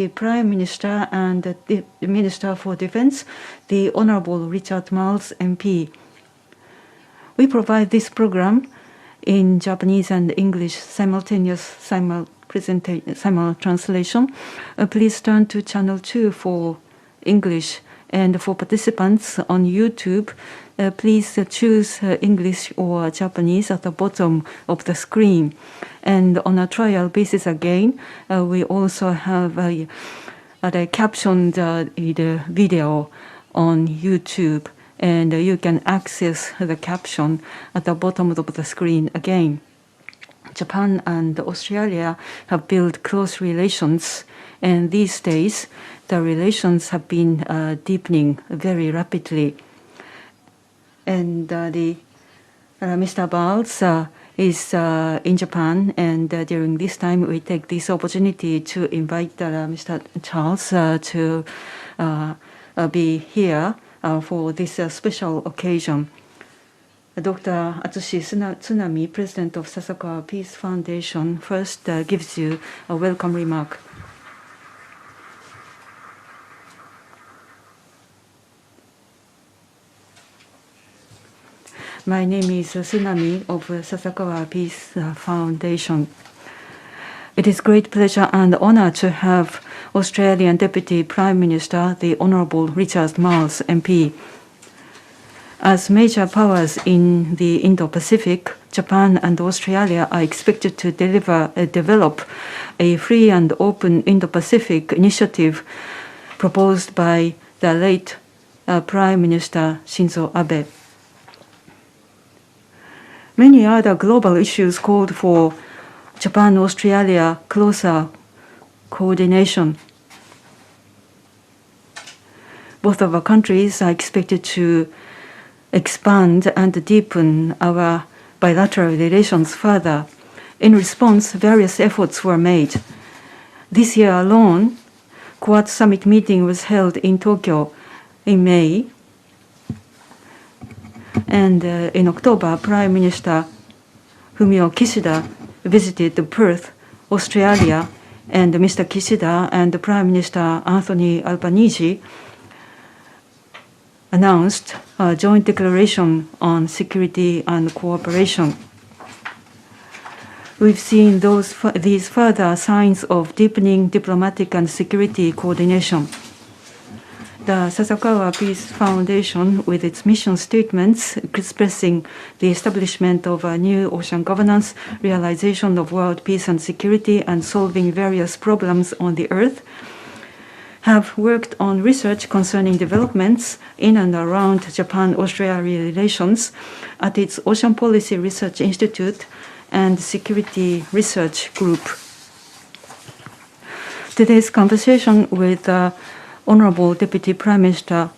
The Prime Minister and the Minister for Defense, the Honorable Richard Marles MP. We provide this program in Japanese and English simultaneous simul translation. Please turn to channel 2 for English, and for participants on YouTube, please choose English or Japanese at the bottom of the screen. And on a trial basis again, we also have a captioned the video on YouTube, and you can access the caption at the bottom of the screen again. Japan and Australia have built close relations, and these days the relations have been deepening very rapidly. And Mr. Marles is in Japan, and during this time we take this opportunity to invite Mr. Charles to be here for this special occasion. Dr. Atsushi Tsunami, President of Sasakawa Peace Foundation, first gives you a welcome remark. My name is Tsunami of Sasakawa Peace Foundation. It is great pleasure and honor to have Australian Deputy Prime Minister, the Honorable Richard Marles MP. As major powers in the Indo-Pacific, Japan and Australia are expected to develop a free and open Indo-Pacific initiative proposed by the late Prime Minister Shinzo Abe. Many other global issues called for Japan-Australia closer coordination. Both of our countries are expected to expand and deepen our bilateral relations further. In response, various efforts were made. This year alone, Quad Summit meeting was held in Tokyo in May. And in October, Prime Minister Fumio Kishida visited Perth, Australia, and Mr. Kishida and Prime Minister Anthony Albanese announced a joint declaration on security and cooperation. We've seen these further signs of deepening diplomatic and security coordination. The Sasakawa Peace Foundation, with its mission statements expressing the establishment of a new ocean governance, realization of world peace and security, and solving various problems on the earth, have worked on research concerning developments in and around Japan-Australia relations at its Ocean Policy Research Institute and Security Research Group. Today's conversation with Honorable Deputy Prime Minister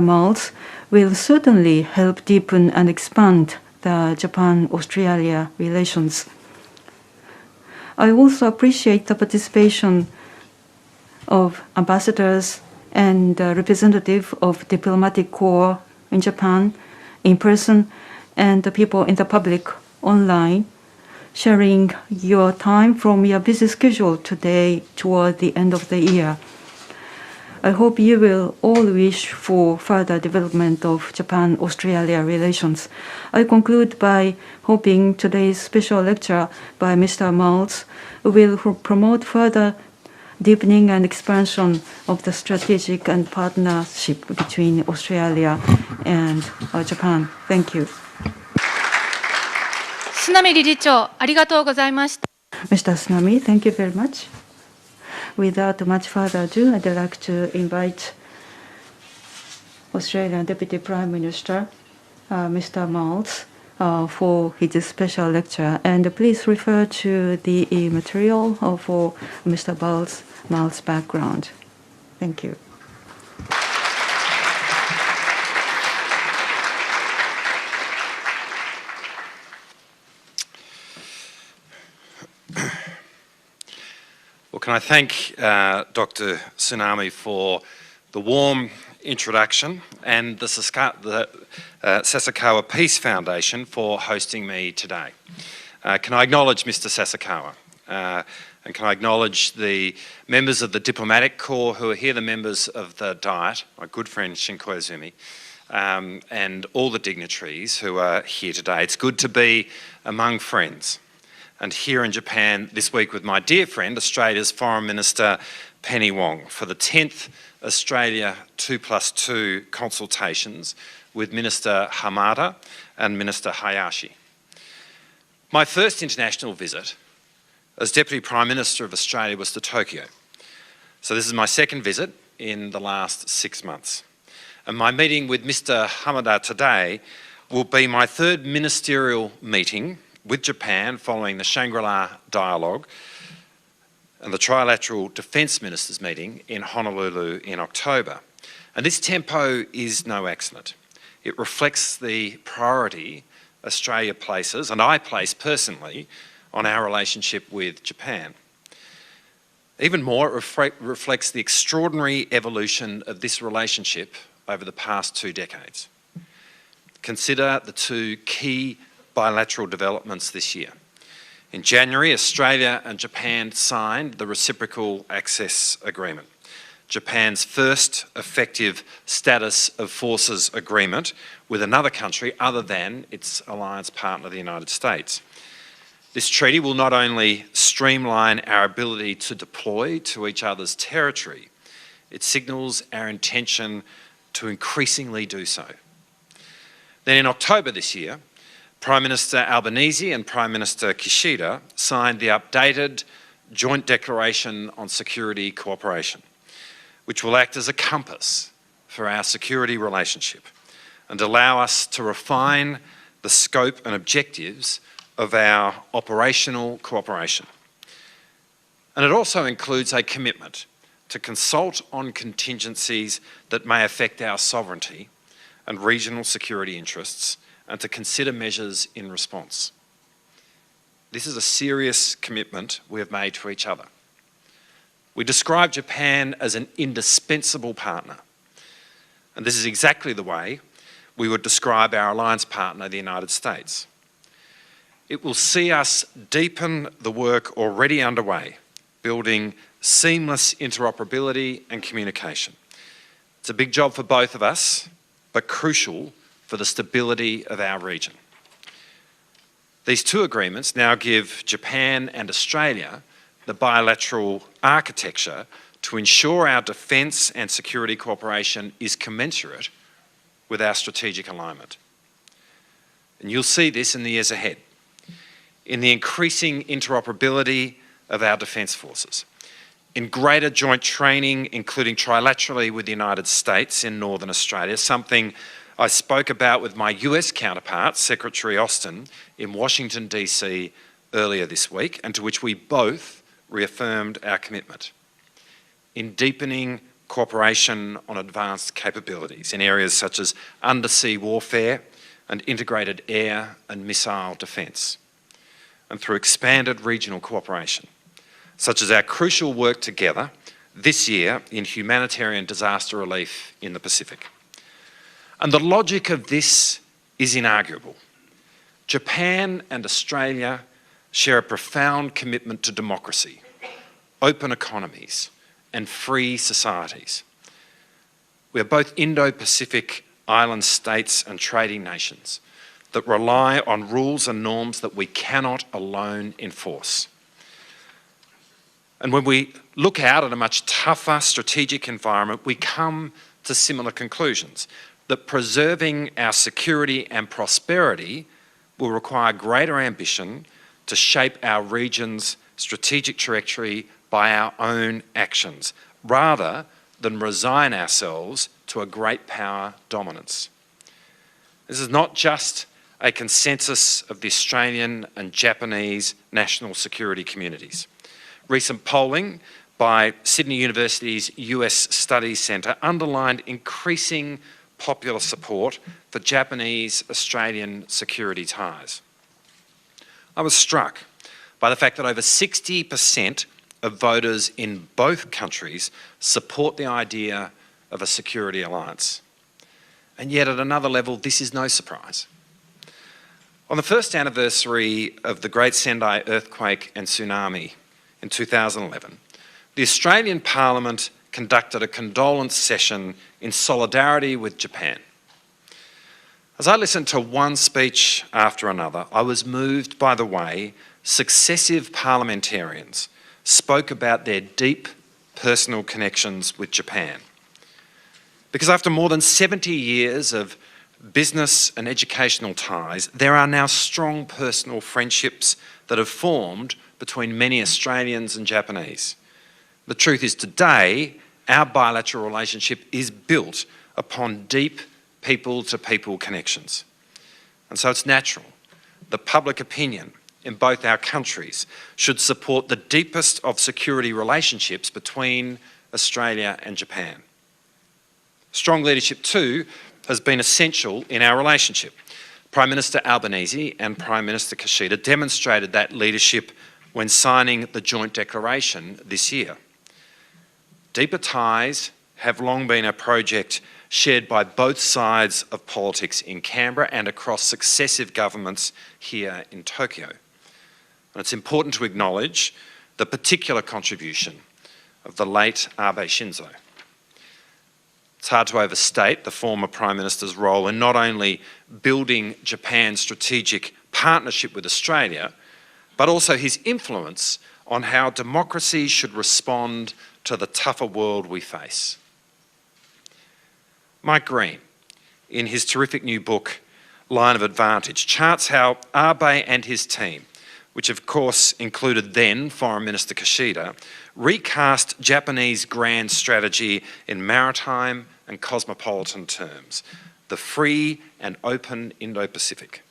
Marles will certainly help deepen and expand the Japan-Australia relations. I also appreciate the participation of ambassadors and representatives of diplomatic corps in Japan in person, and the people in the public online, sharing your time from your busy schedule today toward the end of the year. I hope you will all wish for further development of Japan-Australia relations. I conclude by hoping today's special lecture by Mr. Marles will promote further deepening and expansion of the strategic and partnership between Australia and Japan. Thank you. 須波理事長、ありがとうございました。Mr. Tsunami, thank you very much. Without much further ado, I'd like to invite Australian Deputy Prime Minister, Mr. Marles, for his special lecture. And please refer to the material for Mr. Marles' background. Thank you. Well, can I thank Dr. Tsunami for the warm introduction and the Sasakawa Peace Foundation for hosting me today. Can I acknowledge Mr. Sasakawa? And can I acknowledge the members of the diplomatic corps who are here, the members of the Diet, my good friend Shinkoizumi, and all the dignitaries who are here today. It's good to be among friends. And here in Japan this week with my dear friend, Australia's Foreign Minister Penny Wong, for the 10th Australia 2+2 consultations with Minister Hamada and Minister Hayashi. My first international visit as Deputy Prime Minister of Australia was to Tokyo. So this is my second visit in the last 6 months. And my meeting with Mr. Hamada today will be my third ministerial meeting with Japan following the Shangri-La Dialogue and the Trilateral Defence Ministers meeting in Honolulu in October. And this tempo is no accident. It reflects the priority Australia places, and I place personally, on our relationship with Japan. Even more, it reflects the extraordinary evolution of this relationship over the past 2 decades. Consider the 2 key bilateral developments this year. In January, Australia and Japan signed the Reciprocal Access Agreement, Japan's first effective status of forces agreement with another country other than its alliance partner, the United States. This treaty will not only streamline our ability to deploy to each other's territory, it signals our intention to increasingly do so. Then in October this year, Prime Minister Albanese and Prime Minister Kishida signed the updated Joint Declaration on Security Cooperation, which will act as a compass for our security relationship and allow us to refine the scope and objectives of our operational cooperation. And it also includes a commitment to consult on contingencies that may affect our sovereignty and regional security interests and to consider measures in response. This is a serious commitment we have made to each other. We describe Japan as an indispensable partner, and this is exactly the way we would describe our alliance partner, the United States. It will see us deepen the work already underway, building seamless interoperability and communication. It's a big job for both of us, but crucial for the stability of our region. These 2 agreements now give Japan and Australia the bilateral architecture to ensure our defence and security cooperation is commensurate with our strategic alignment. And you'll see this in the years ahead, in the increasing interoperability of our defence forces, in greater joint training, including trilaterally with the United States in Northern Australia, something I spoke about with my US counterpart, Secretary Austin, in Washington, DC earlier this week, and to which we both reaffirmed our commitment. In deepening cooperation on advanced capabilities in areas such as undersea warfare and integrated air and missile defence, and through expanded regional cooperation, such as our crucial work together this year in humanitarian disaster relief in the Pacific. And the logic of this is inarguable. Japan and Australia share a profound commitment to democracy, open economies, and free societies. We are both Indo-Pacific island states and trading nations that rely on rules and norms that we cannot alone enforce. And when we look out at a much tougher strategic environment, we come to similar conclusions, that preserving our security and prosperity will require greater ambition to shape our region's strategic trajectory by our own actions, rather than resign ourselves to a great power dominance. This is not just a consensus of the Australian and Japanese national security communities. Recent polling by Sydney University's US Studies Centre underlined increasing popular support for Japanese-Australian security ties. I was struck by the fact that over 60% of voters in both countries support the idea of a security alliance. And yet at another level, this is no surprise. On the first anniversary of the Great Sendai earthquake and tsunami in 2011, the Australian Parliament conducted a condolence session in solidarity with Japan. As I listened to one speech after another, I was moved by the way successive parliamentarians spoke about their deep personal connections with Japan. Because after more than 70 years of business and educational ties, there are now strong personal friendships that have formed between many Australians and Japanese. The truth is today, our bilateral relationship is built upon deep people-to-people connections. And so it's natural that public opinion in both our countries should support the deepest of security relationships between Australia and Japan. Strong leadership too has been essential in our relationship. Prime Minister Albanese and Prime Minister Kishida demonstrated that leadership when signing the joint declaration this year. Deeper ties have long been a project shared by both sides of politics in Canberra and across successive governments here in Tokyo. And it's important to acknowledge the particular contribution of the late Abe Shinzo. It's hard to overstate the former Prime Minister's role in not only building Japan's strategic partnership with Australia, but also his influence on how democracy should respond to the tougher world we face. Mike Green, in his terrific new book, Line of Advantage, charts how Abe and his team, which of course included then Foreign Minister Kishida, recast Japanese grand strategy in maritime and cosmopolitan terms, the free and open Indo-Pacific,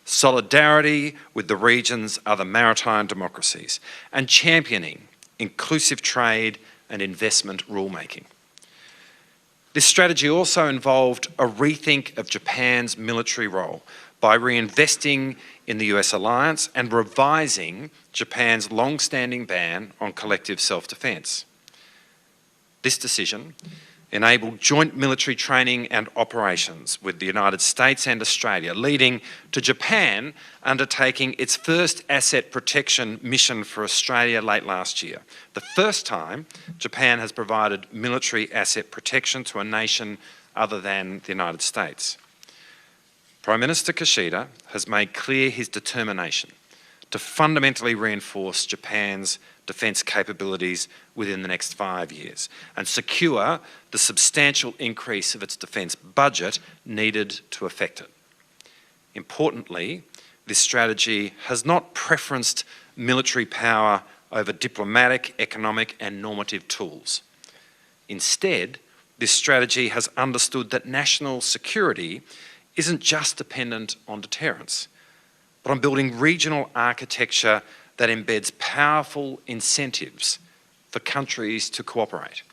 solidarity with the region's other maritime democracies, and championing inclusive trade and investment rulemaking. This strategy also involved a rethink of Japan's military role by reinvesting in the US alliance and revising Japan's long-standing ban on collective self-defence. This decision enabled joint military training and operations with the United States and Australia, leading to Japan undertaking its first asset protection mission for Australia late last year. The first time Japan has provided military asset protection to a nation other than the United States. Prime Minister Kishida has made clear his determination to fundamentally reinforce Japan's defence capabilities within the next 5 years and secure the substantial increase of its defence budget needed to effect it. Importantly, this strategy has not preferenced military power over diplomatic, economic and normative tools. Instead, this strategy has understood that national security isn't just dependent on deterrence, but on building regional architecture that embeds powerful incentives for countries to cooperate.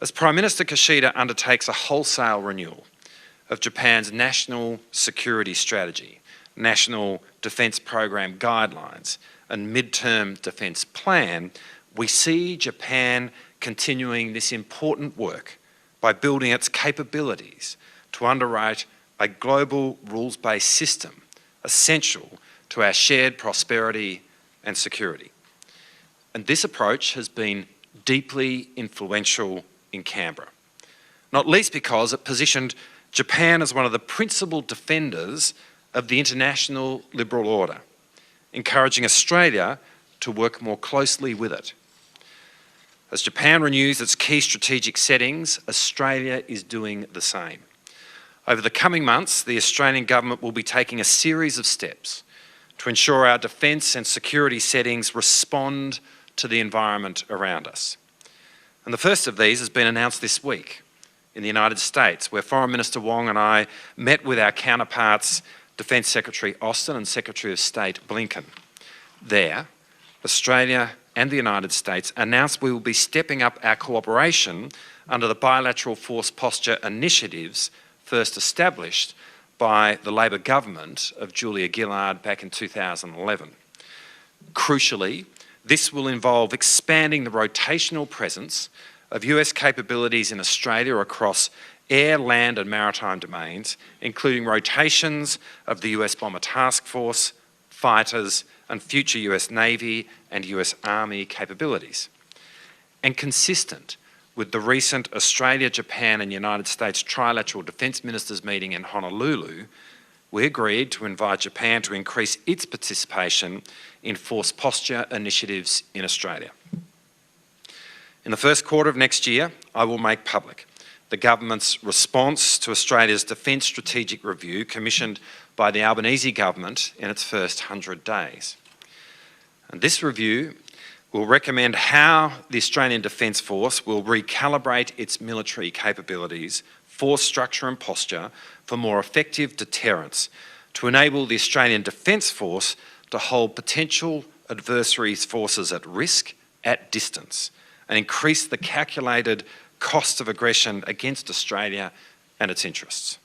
As Prime Minister Kishida undertakes a wholesale renewal of Japan's national security strategy, national defence program guidelines and mid-term defence plan, we see Japan continuing this important work by building its capabilities to underwrite a global rules-based system essential to our shared prosperity and security. And this approach has been deeply influential in Canberra, not least because it positioned Japan as one of the principal defenders of the international liberal order, encouraging Australia to work more closely with it. As Japan renews its key strategic settings, Australia is doing the same. Over the coming months, the Australian government will be taking a series of steps to ensure our defence and security settings respond to the environment around us. And the first of these has been announced this week in the United States, where Foreign Minister Wong and I met with our counterparts, Defence Secretary Austin and Secretary of State Blinken. There, Australia and the United States announced we will be stepping up our cooperation under the bilateral force posture initiatives first established by the Labor government of Julia Gillard back in 2011. Crucially, this will involve expanding the rotational presence of US capabilities in Australia across air, land and maritime domains, including rotations of the US Bomber Task Force, fighters and future US Navy and US Army capabilities. And consistent with the recent Australia, Japan and United States trilateral defence ministers meeting in Honolulu, we agreed to invite Japan to increase its participation in force posture initiatives in Australia. In the first quarter of next year, I will make public the government's response to Australia's Defence Strategic Review commissioned by the Albanese government in its first 100 days. And this review will recommend how the Australian Defence Force will recalibrate its military capabilities, force structure and posture for more effective deterrence to enable the Australian Defence Force to hold potential adversaries' forces at risk at distance and increase the calculated cost of aggression against Australia and its interests.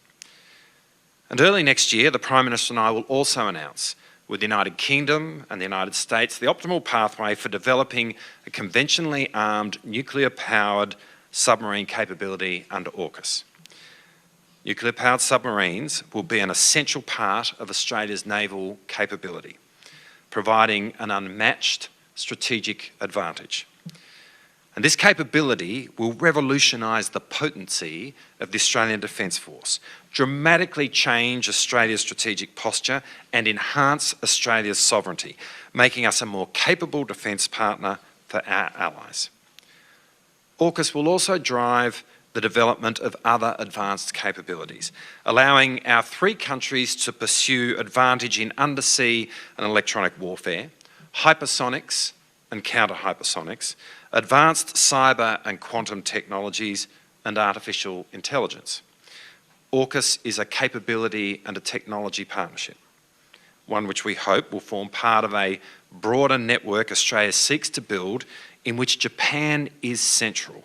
And early next year, the Prime Minister and I will also announce with the United Kingdom and the United States the optimal pathway for developing a conventionally armed nuclear-powered submarine capability under AUKUS. Nuclear-powered submarines will be an essential part of Australia's naval capability, providing an unmatched strategic advantage. And this capability will revolutionise the potency of the Australian Defence Force, dramatically change Australia's strategic posture and enhance Australia's sovereignty, making us a more capable defence partner for our allies. AUKUS will also drive the development of other advanced capabilities, allowing our three countries to pursue advantage in undersea and electronic warfare, hypersonics and counter-hypersonics, advanced cyber and quantum technologies, and artificial intelligence. AUKUS is a capability and a technology partnership, one which we hope will form part of a broader network Australia seeks to build in which Japan is central.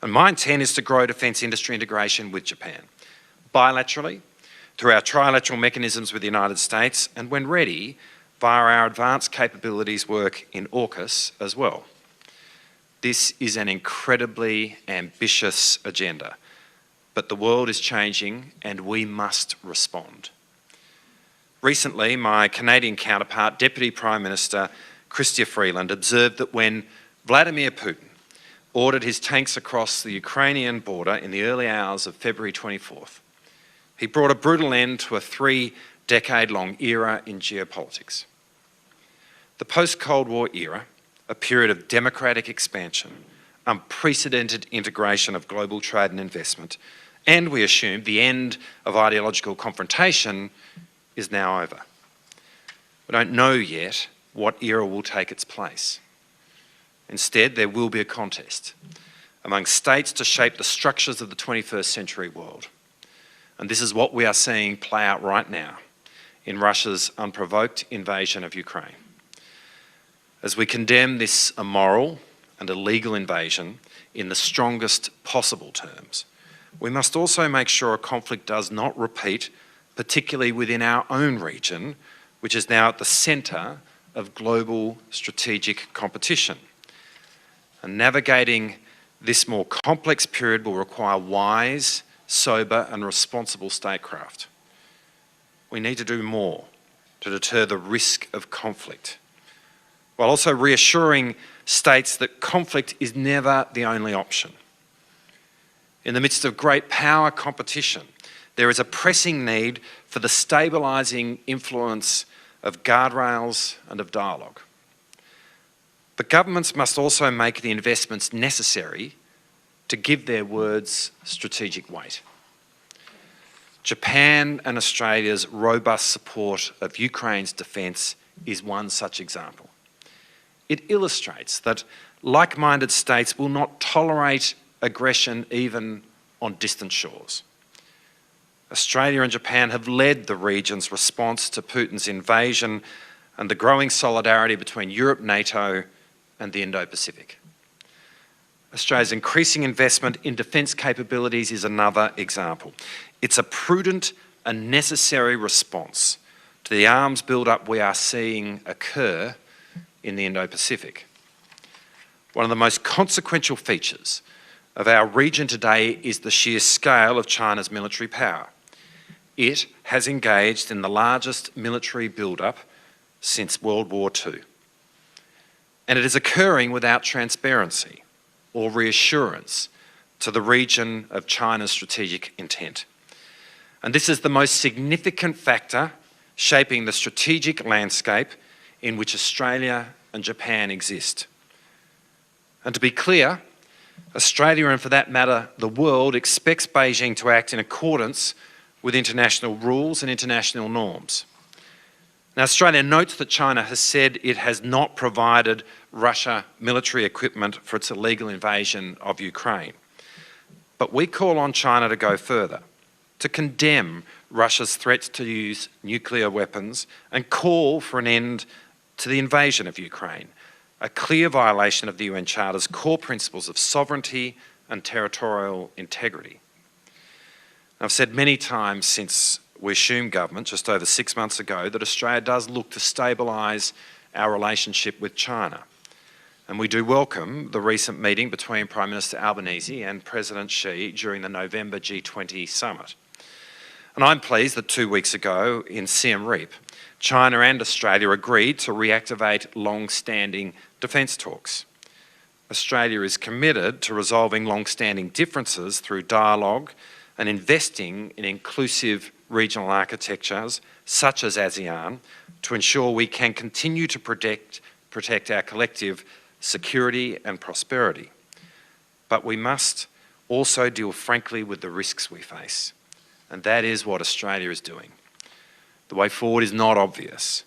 And my intent is to grow defence industry integration with Japan, bilaterally, through our trilateral mechanisms with the United States, and when ready, via our advanced capabilities work in AUKUS as well. This is an incredibly ambitious agenda, but the world is changing and we must respond. Recently, my Canadian counterpart, Deputy Prime Minister Chrystia Freeland, observed that when Vladimir Putin ordered his tanks across the Ukrainian border in the early hours of February 24th, he brought a brutal end to a 3-decade-long era in geopolitics. The post-Cold War era, a period of democratic expansion, unprecedented integration of global trade and investment, and we assume the end of ideological confrontation is now over. We don't know yet what era will take its place. Instead, there will be a contest among states to shape the structures of the 21st century world. And this is what we are seeing play out right now in Russia's unprovoked invasion of Ukraine. As we condemn this immoral and illegal invasion in the strongest possible terms, we must also make sure a conflict does not repeat, particularly within our own region, which is now at the centre of global strategic competition. And navigating this more complex period will require wise, sober and responsible statecraft. We need to do more to deter the risk of conflict, while also reassuring states that conflict is never the only option. In the midst of great power competition, there is a pressing need for the stabilising influence of guardrails and of dialogue. But governments must also make the investments necessary to give their words strategic weight. Japan and Australia's robust support of Ukraine's defence is one such example. It illustrates that like-minded states will not tolerate aggression even on distant shores. Australia and Japan have led the region's response to Putin's invasion and the growing solidarity between Europe, NATO and the Indo-Pacific. Australia's increasing investment in defence capabilities is another example. It's a prudent and necessary response to the arms build-up we are seeing occur in the Indo-Pacific. One of the most consequential features of our region today is the sheer scale of China's military power. It has engaged in the largest military build-up since World War II. And it is occurring without transparency or reassurance to the region of China's strategic intent. And this is the most significant factor shaping the strategic landscape in which Australia and Japan exist. And to be clear, Australia, and for that matter the world, expects Beijing to act in accordance with international rules and international norms. Now, Australia notes that China has said it has not provided Russia military equipment for its illegal invasion of Ukraine. But we call on China to go further, to condemn Russia's threats to use nuclear weapons and call for an end to the invasion of Ukraine, a clear violation of the UN Charter's core principles of sovereignty and territorial integrity. I've said many times since we assumed government just over 6 months ago that Australia does look to stabilise our relationship with China. And we do welcome the recent meeting between Prime Minister Albanese and President Xi during the November G20 summit. And I'm pleased that 2 weeks ago in Siem Reap, China and Australia agreed to reactivate long-standing defence talks. Australia is committed to resolving long-standing differences through dialogue and investing in inclusive regional architectures such as ASEAN to ensure we can continue to protect our collective security and prosperity. But we must also deal frankly with the risks we face, and that is what Australia is doing. The way forward is not obvious.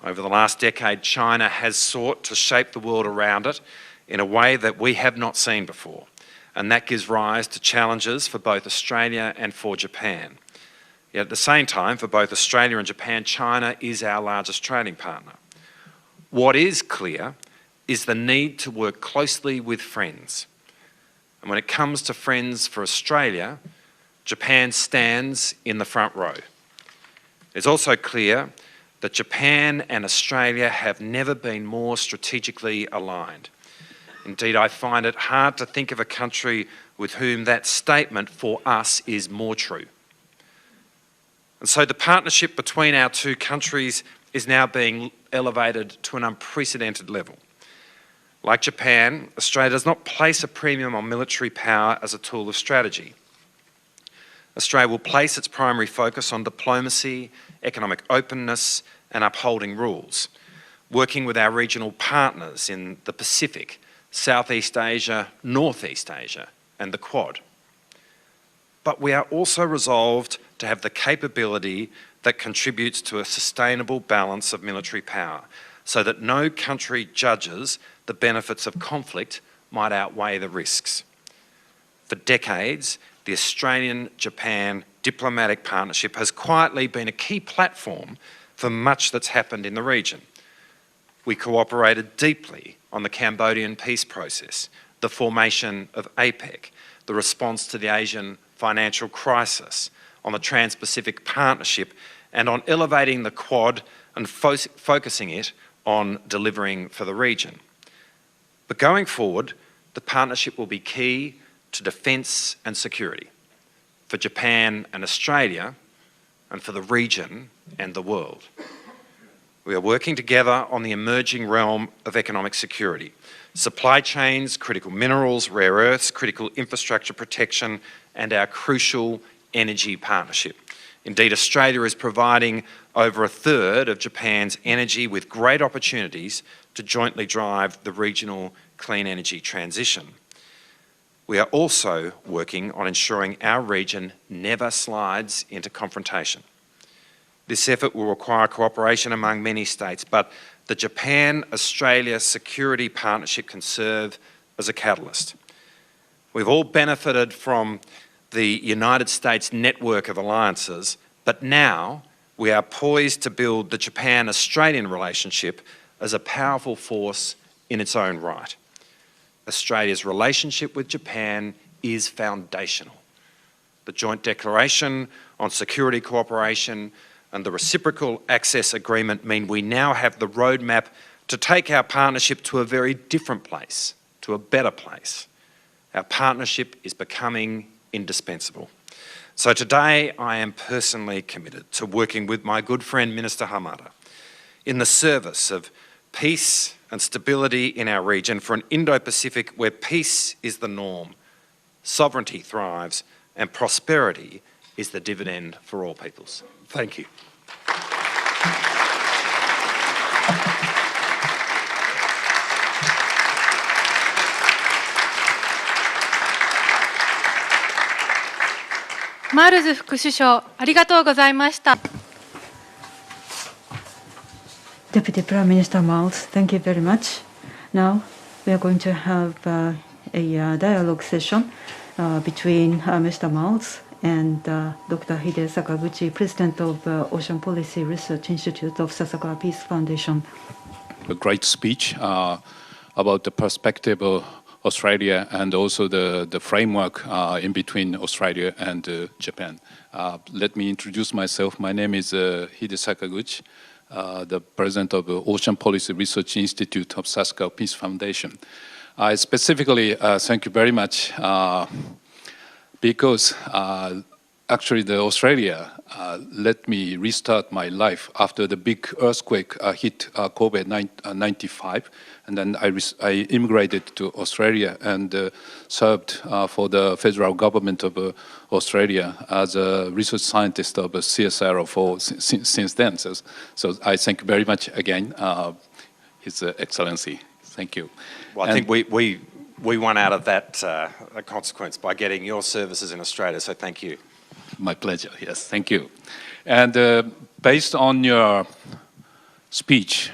Over the last decade, China has sought to shape the world around it in a way that we have not seen before, and that gives rise to challenges for both Australia and for Japan. Yet at the same time, for both Australia and Japan, China is our largest trading partner. What is clear is the need to work closely with friends. And when it comes to friends for Australia, Japan stands in the front row. It's also clear that Japan and Australia have never been more strategically aligned. Indeed, I find it hard to think of a country with whom that statement for us is more true. And so the partnership between our two countries is now being elevated to an unprecedented level. Like Japan, Australia does not place a premium on military power as a tool of strategy. Australia will place its primary focus on diplomacy, economic openness, and upholding rules, working with our regional partners in the Pacific, Southeast Asia, Northeast Asia, and the Quad. But we are also resolved to have the capability that contributes to a sustainable balance of military power, so that no country judges the benefits of conflict might outweigh the risks. For decades, the Australian-Japan diplomatic partnership has quietly been a key platform for much that's happened in the region. We cooperated deeply on the Cambodian peace process, the formation of APEC, the response to the Asian financial crisis, on the Trans-Pacific Partnership, and on elevating the Quad and focusing it on delivering for the region. But going forward, the partnership will be key to defence and security for Japan and Australia, and for the region and the world. We are working together on the emerging realm of economic security, supply chains, critical minerals, rare earths, critical infrastructure protection, and our crucial energy partnership. Indeed, Australia is providing over a third of Japan's energy, with great opportunities to jointly drive the regional clean energy transition. We are also working on ensuring our region never slides into confrontation. This effort will require cooperation among many states, but the Japan-Australia security partnership can serve as a catalyst. We've all benefited from the United States network of alliances, but now we are poised to build the Japan-Australian relationship as a powerful force in its own right. Australia's relationship with Japan is foundational. The Joint Declaration on Security Cooperation and the Reciprocal Access Agreement mean we now have the roadmap to take our partnership to a very different place, to a better place. Our partnership is becoming indispensable. So today I am personally committed to working with my good friend Minister Hamada in the service of peace and stability in our region, for an Indo-Pacific where peace is the norm, sovereignty thrives, and prosperity is the dividend for all peoples. Thank you. Miles 副首相、ありがとうございました。Deputy Prime Minister Miles, thank you very much. Now we are going to have a dialogue session between Mr. Miles and Dr. Hide Sakaguchi, President of Ocean Policy Research Institute of Sasakawa Peace Foundation. A great speech about the perspective of Australia and also the framework in between Australia and Japan. Let me introduce myself. My name is Hide Sakaguchi, the President of the Ocean Policy Research Institute of Sasakawa Peace Foundation. I specifically thank you very much because actually the Australia let me restart my life after the big earthquake hit COVID-95, and then I immigrated to Australia and served for the federal government of Australia as a research scientist of CSIRO since then. So I thank you very much again, His Excellency. Thank you. Well, I think we won out of that consequence by getting your services in Australia, so thank you. My pleasure, yes, thank you. And based on your speech,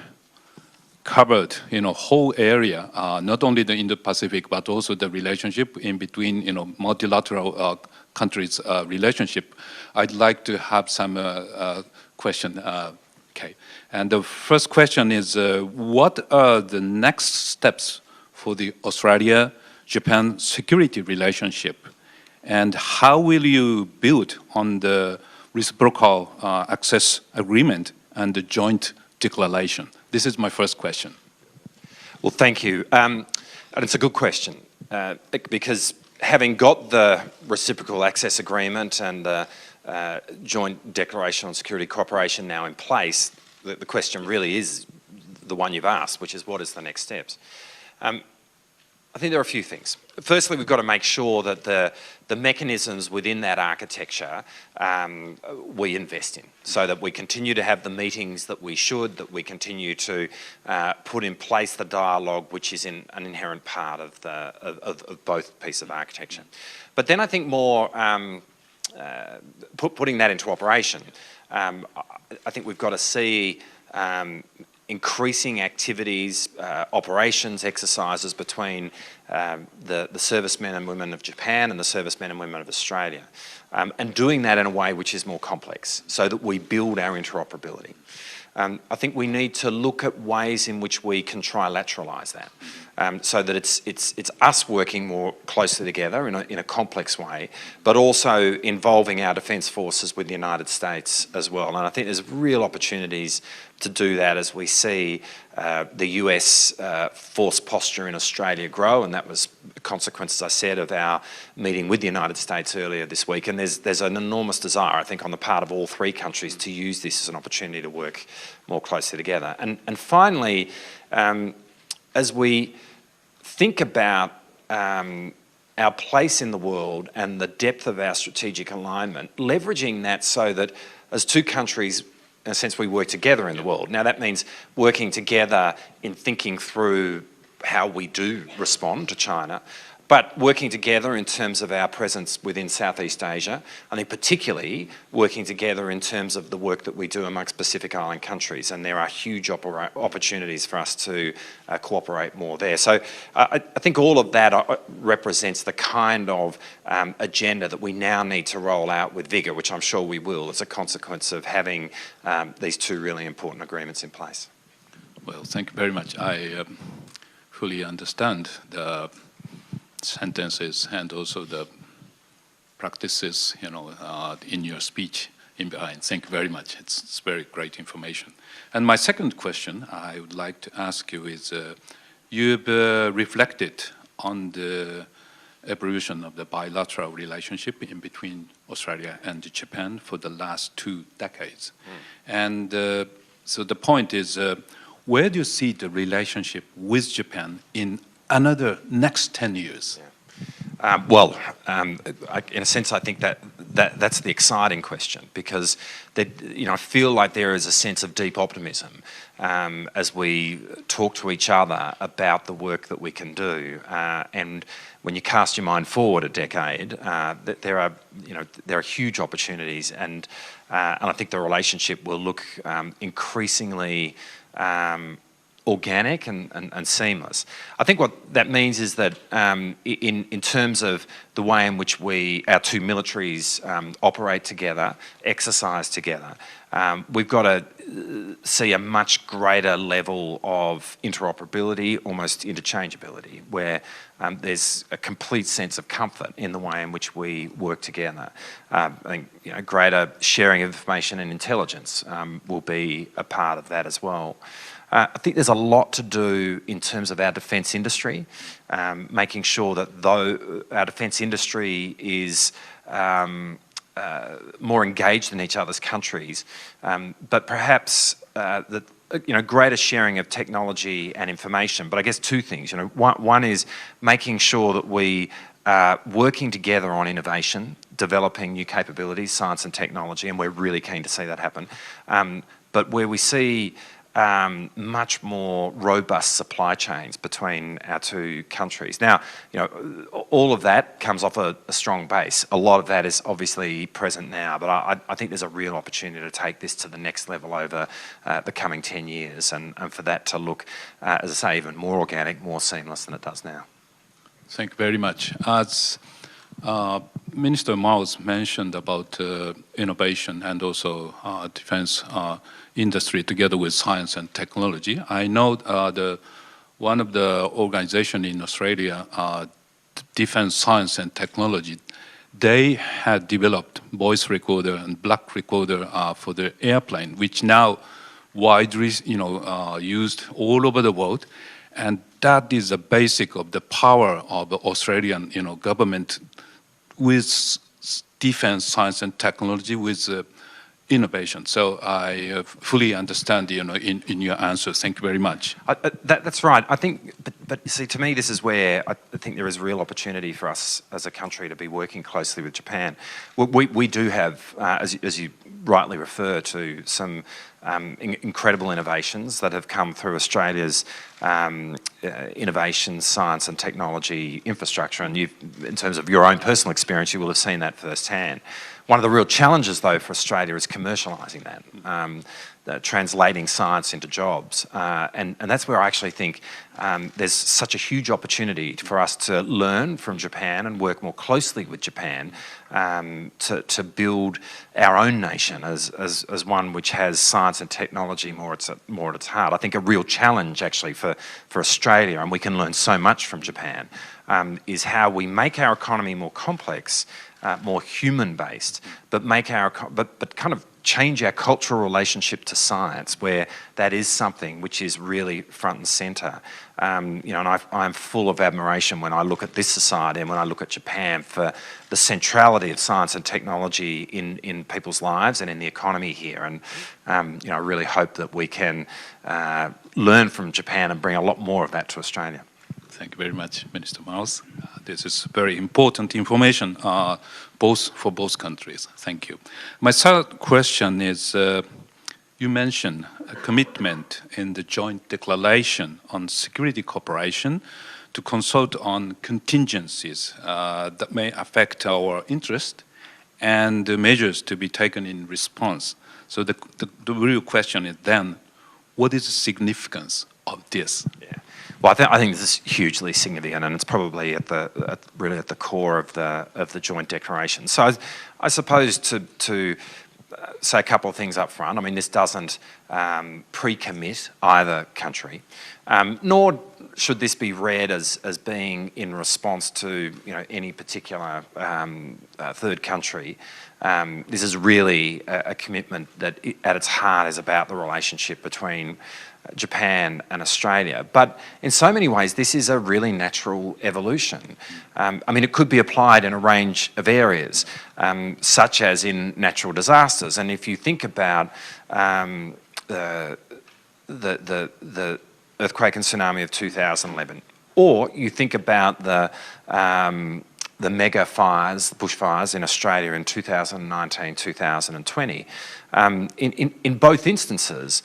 covered whole area, not only the Indo-Pacific, but also the relationship in between multilateral countries' relationship. I'd like to have some question. Okay, and the first question is, what are the next steps for the Australia-Japan security relationship? And how will you build on the reciprocal access agreement and the joint declaration? This is my first question. Well, thank you. And it's a good question because having got the reciprocal access agreement and the joint declaration on security cooperation now in place, the question really is the one you've asked, which is what is the next steps? I think there are a few things. Firstly, we've got to make sure that the mechanisms within that architecture we invest in, so that we continue to have the meetings that we should, that we continue to put in place the dialogue, which is an inherent part of both pieces of architecture. But then I think more putting that into operation, I think we've got to see increasing activities, operations, exercises between the servicemen and women of Japan and the servicemen and women of Australia. And doing that in a way which is more complex so that we build our interoperability. I think we need to look at ways in which we can trilateralise that so that it's us working more closely together in a complex way, but also involving our defence forces with the United States as well. And I think there's real opportunities to do that as we see the US force posture in Australia grow, and that was a consequence, as I said, of our meeting with the United States earlier this week. And there's an enormous desire, I think, on the part of all three countries to use this as an opportunity to work more closely together. And finally, as we think about our place in the world and the depth of our strategic alignment, leveraging that so that as two countries, in a sense, we work together in the world. Now that means working together in thinking through how we do respond to China, but working together in terms of our presence within Southeast Asia. I think particularly working together in terms of the work that we do amongst Pacific Island countries, and there are huge opportunities for us to cooperate more there. So I think all of that represents the kind of agenda that we now need to roll out with vigour, which I'm sure we will, as a consequence of having these two really important agreements in place. Well, thank you very much. I fully understand the sentences and also the practices, in your speech in behind. Thank you very much. It's very great information. And my second question I would like to ask you is, you've reflected on the evolution of the bilateral relationship in between Australia and Japan for the last 2 decades. And So the point is, where do you see the relationship with Japan in another next 10 years? In a sense, I think that's the exciting question, because I feel like there is a sense of deep optimism as we talk to each other about the work that we can do. And when you cast your mind forward a decade, there are huge opportunities, and I think the relationship will look increasingly organic and seamless. I think what that means is that in terms of the way in which our two militaries operate together, exercise together, we've got to see a much greater level of interoperability, almost interchangeability, where there's a complete sense of comfort in the way in which we work together. I think greater sharing of information and intelligence will be a part of that as well. I think there's a lot to do in terms of our defence industry, making sure that our defence industry is more engaged in each other's countries, but perhaps greater sharing of technology and information. But I guess two things. One is making sure that we are working together on innovation, developing new capabilities, science and technology, and we're really keen to see that happen. But where we see much more robust supply chains between our two countries. Now, all of that comes off a strong base. A lot of that is obviously present now, but I think there's a real opportunity to take this to the next level over the coming 10 years and for that to look, as I say, even more organic, more seamless than it does now. Thank you very much. As Minister Miles mentioned about innovation and also defense industry together with science and technology, I know one of the organizations in Australia, Defense Science and Technology, they had developed voice recorder and black recorder for the airplane, which now widely used all over the world. And that is the basic of the power of the Australian government with defense, science and technology, with innovation. So I fully understand in your answer. Thank you very much. That's right. I think, but see, to me, this is where I think there is real opportunity for us as a country to be working closely with Japan. We do have, as you rightly refer to, some incredible innovations that have come through Australia's innovation, science and technology infrastructure, and in terms of your own personal experience, you will have seen that firsthand. One of the real challenges, though, for Australia is commercialising that, translating science into jobs, and that's where I actually think there's such a huge opportunity for us to learn from Japan and work more closely with Japan to build our own nation as one which has science and technology more at its heart. I think a real challenge actually for Australia, and we can learn so much from Japan, is how we make our economy more complex, more human-based, but kind of change our cultural relationship to science, where that is something which is really front and centre. And I'm full of admiration when I look at this society and when I look at Japan for the centrality of science and technology in people's lives and in the economy here. And I really hope that we can learn from Japan and bring a lot more of that to Australia. Thank you very much, Minister Miles. This is very important information for both countries. Thank you. My third question is, you mentioned a commitment in the joint declaration on security cooperation to consult on contingencies that may affect our interest and the measures to be taken in response. So the real question is then, what is the significance of this? Yeah. Well, I think this is hugely significant, and it's probably really at the core of the joint declaration. So I suppose to say a couple of things up front. I mean, this doesn't pre-commit either country, nor should this be read as being in response to any particular third country. This is really a commitment that at its heart is about the relationship between Japan and Australia. But in so many ways, this is a really natural evolution. I mean, it could be applied in a range of areas, such as in natural disasters. And if you think about the earthquake and tsunami of 2011, or you think about the mega fires, the bushfires in Australia in 2019, 2020. In both instances,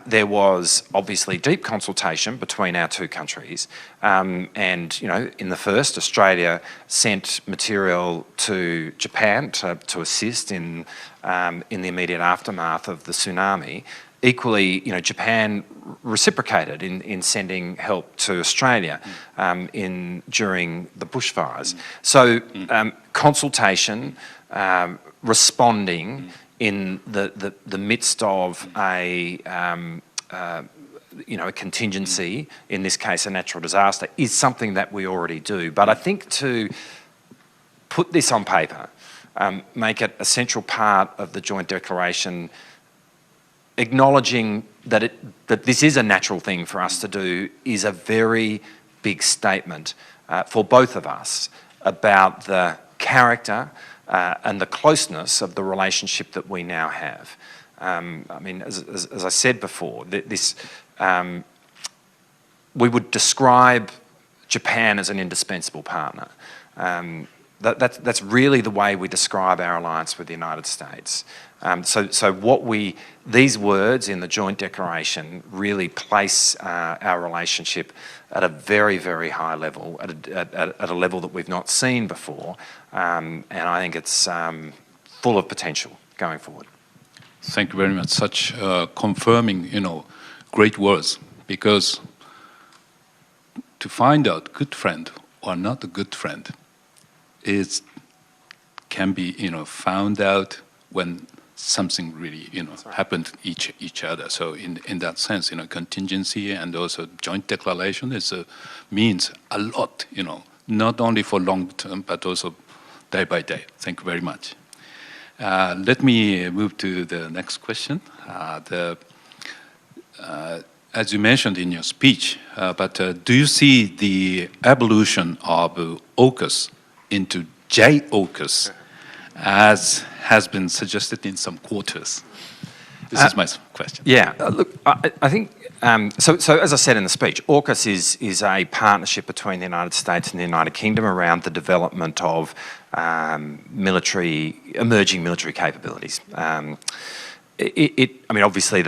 there was obviously deep consultation between our two countries, and in the first, Australia sent material to Japan to assist in the immediate aftermath of the tsunami. Equally, Japan reciprocated in sending help to Australia during the bushfires. So consultation, responding in the midst of a contingency, in this case a natural disaster, is something that we already do. But I think to put this on paper, make it a central part of the joint declaration, acknowledging that this is a natural thing for us to do, is a very big statement for both of us about the character and the closeness of the relationship that we now have. I mean, as I said before, we would describe Japan as an indispensable partner. That's really the way we describe our alliance with the United States. So these words in the joint declaration really place our relationship at a very, very high level, at a level that we've not seen before, and I think it's full of potential going forward. Thank you very much. Such confirming, great words, because to find out good friend or not a good friend can be, found out when something really, happened to each other. So in that sense, contingency and also joint declaration means a lot, not only for long term, but also day by day. Thank you very much. Let me move to the next question. As you mentioned in your speech, but do you see the evolution of AUKUS into J-AUKUS, as has been suggested in some quarters? This is my question. Yeah, look, I think, so as I said in the speech, AUKUS is a partnership between the United States and the United Kingdom around the development of emerging military capabilities. I mean, obviously,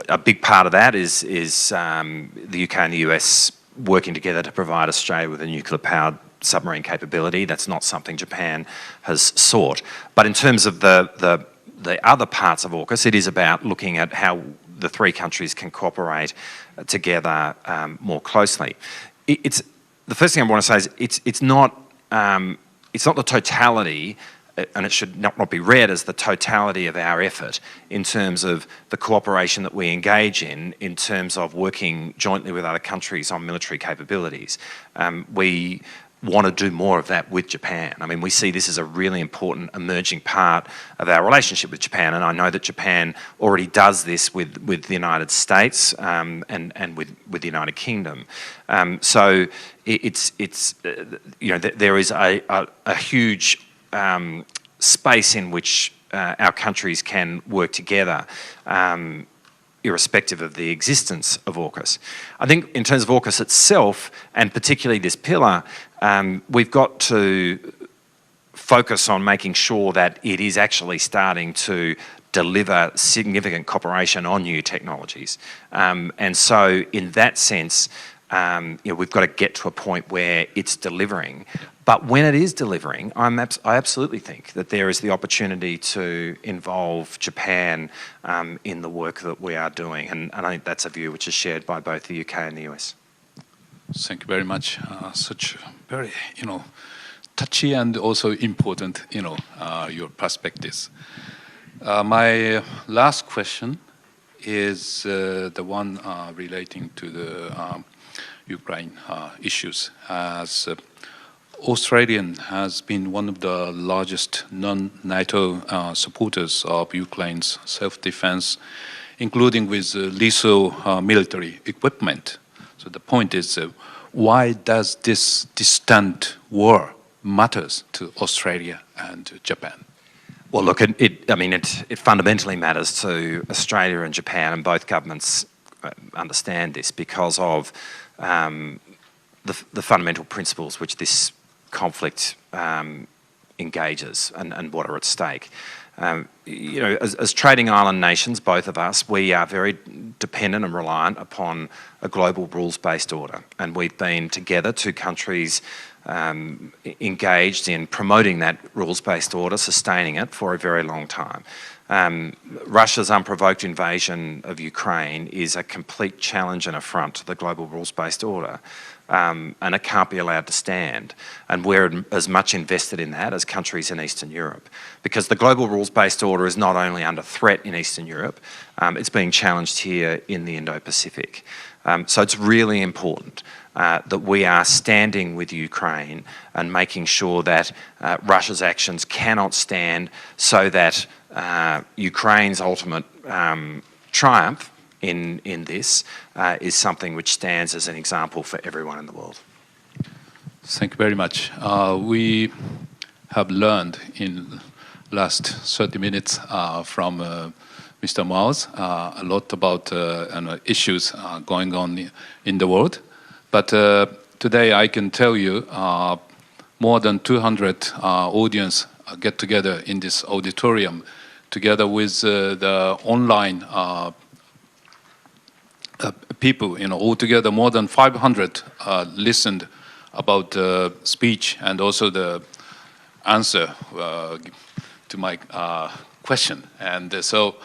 a big part of that is the UK and the US working together to provide Australia with a nuclear-powered submarine capability. That's not something Japan has sought. But in terms of the other parts of AUKUS, it is about looking at how the three countries can cooperate together more closely. The first thing I want to say is it's not the totality, and it should not be read as the totality of our effort in terms of the cooperation that we engage in terms of working jointly with other countries on military capabilities. We want to do more of that with Japan. I mean, we see this as a really important emerging part of our relationship with Japan, and I know that Japan already does this with the United States and with the United Kingdom. So there is a huge space in which our countries can work together, irrespective of the existence of AUKUS. I think in terms of AUKUS itself, and particularly this pillar, we've got to focus on making sure that it is actually starting to deliver significant cooperation on new technologies. And so in that sense, we've got to get to a point where it's delivering. But when it is delivering, I absolutely think that there is the opportunity to involve Japan in the work that we are doing. And I think that's a view which is shared by both the UK and the US. Thank you very much. Such very, touchy and also important, your perspectives. My last question is the one relating to the Ukraine issues. As Australia has been one of the largest non-NATO supporters of Ukraine's self-defense, including with lethal military equipment. So the point is, why does this distant war matters to Australia and Japan? Well, look, it fundamentally matters to Australia and Japan, and both governments understand this because of the fundamental principles which this conflict engages and what are at stake. As trading island nations, both of us, we are very dependent and reliant upon a global rules-based order, and we've been together, two countries engaged in promoting that rules-based order, sustaining it for a very long time. Russia's unprovoked invasion of Ukraine is a complete challenge and affront to the global rules-based order, and it can't be allowed to stand. And we're as much invested in that as countries in Eastern Europe, because the global rules-based order is not only under threat in Eastern Europe, it's being challenged here in the Indo-Pacific. So it's really important that we are standing with Ukraine and making sure that Russia's actions cannot stand, so that Ukraine's ultimate triumph in this is something which stands as an example for everyone in the world. Thank you very much. We have learned in last 30 minutes from Mr. Miles a lot about issues going on in the world. But today I can tell you more than 200 audience get together in this auditorium, together with the online people, altogether more than 500 listened about the speech and also the answer to my question. And so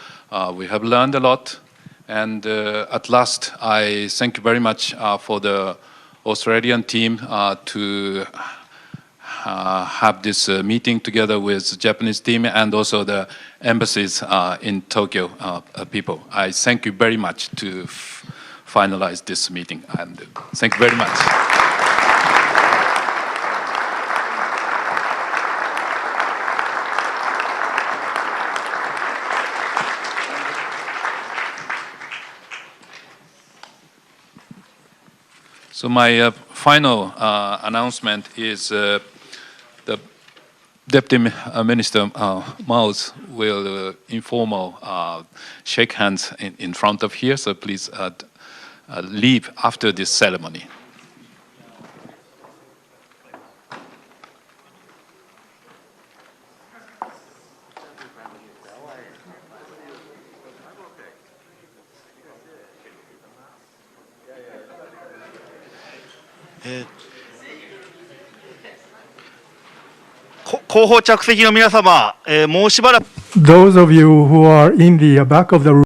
we have learned a lot. And at last, I thank you very much for the Australian team to have this meeting together with the Japanese team and also the embassies in Tokyo people. I thank you very much to finalize this meeting, and thank you very much. So my final announcement is the Deputy Minister Miles will informal shake hands in front of here, so please leave after this ceremony.後方着席の皆様、もうしばらく Those of you who are in the back of the room